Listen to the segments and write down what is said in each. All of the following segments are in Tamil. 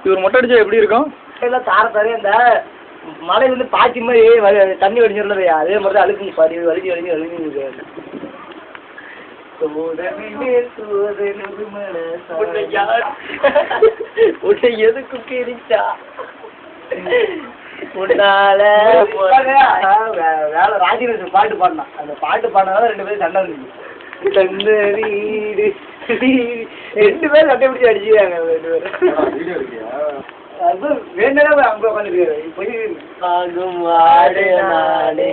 இவர் மொட்டை அடிச்சா எப்படி இருக்கும்? எல்லாம் தார தாரே இந்த மழை வந்து பாய்ச்சி மாதிரி தண்ணி வடிஞ்சிடல அதே மாதிரி தான் அழுக்கு பாடி வலிஞ்சு வலிஞ்சு வலிஞ்சு உன்னை எதுக்கு கிரிச்சா உன்னால வேலை ராஜினேஷன் பாட்டு பாடினான் அந்த பாட்டு பாடினாதான் 2 பேரும் சண்டை இருந்துச்சு சண்டை வீடு 2 பேரும் சட்டை பிடிச்சி அடிச்சுக்காங்க 2 பேரும் அது வேண்டாம் அங்க உட்காந்துருக்காரு தாங்கும் ஆடே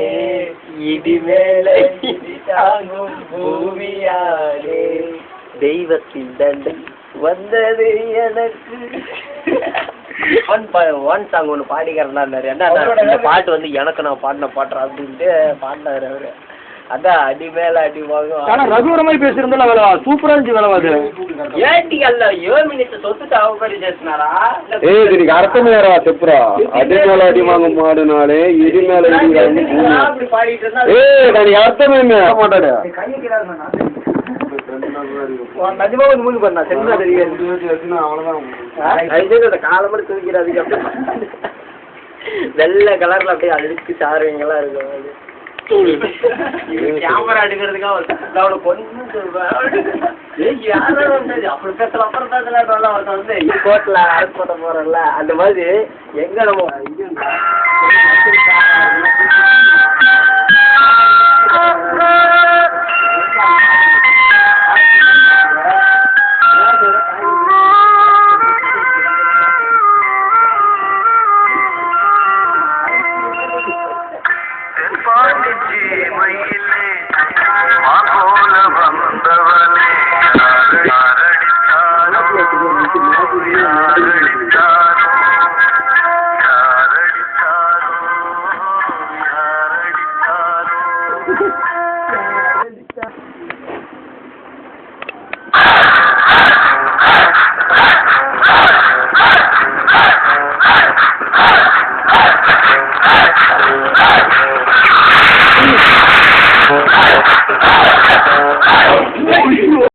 இடி மேலே தாங்கும் பூமியாடே தெய்வத்தின் தண்டை வந்தது எனக்கு ஒன் சாங் ஒன்று பாடிக்கிறேன்னா என்ன இந்த பாட்டு வந்து எனக்கு நான் பாடின பாட்டுறேன் அப்படின்ட்டு பாடினாரு அவரு அதான் அடி மேல அடி வாங்கும். ஆனா ரகுவர மாதிரி பேசியிருந்தாலும் வேலை சூப்பரா இருந்துச்சு வேலை அது ஏன்டி அல்ல 7 மினிட்ஸ் சொத்துட்டு அவங்க பேர் பேசினாரா இதுக்கு அர்த்தம் வேறா செப்புரா அடி மேல அடி வாங்க மாடுனாலே இடி மேல அப்படி பாடிட்டு இருந்தா நான் அர்த்தமே மாட்டாடா நிஜமா வந்து மூணு பண்ணா செஞ்சா தெரியாது அவ்வளவுதான் காலம்படி தூக்கிறாது வெள்ளை கலர்ல அப்படியே அழுக்கு சாருவீங்கெல்லாம் இருக்கும் கேமரா எடுக்கிறதுக்காக கொஞ்சம் அப்படி பேசலாம் அப்புறம் பேசலாம் ஒருத்தன் வந்து கோர்ட்ல அரெஸ்ட் பண்ண போறோம்ல அந்த மாதிரி எங்க நம்ம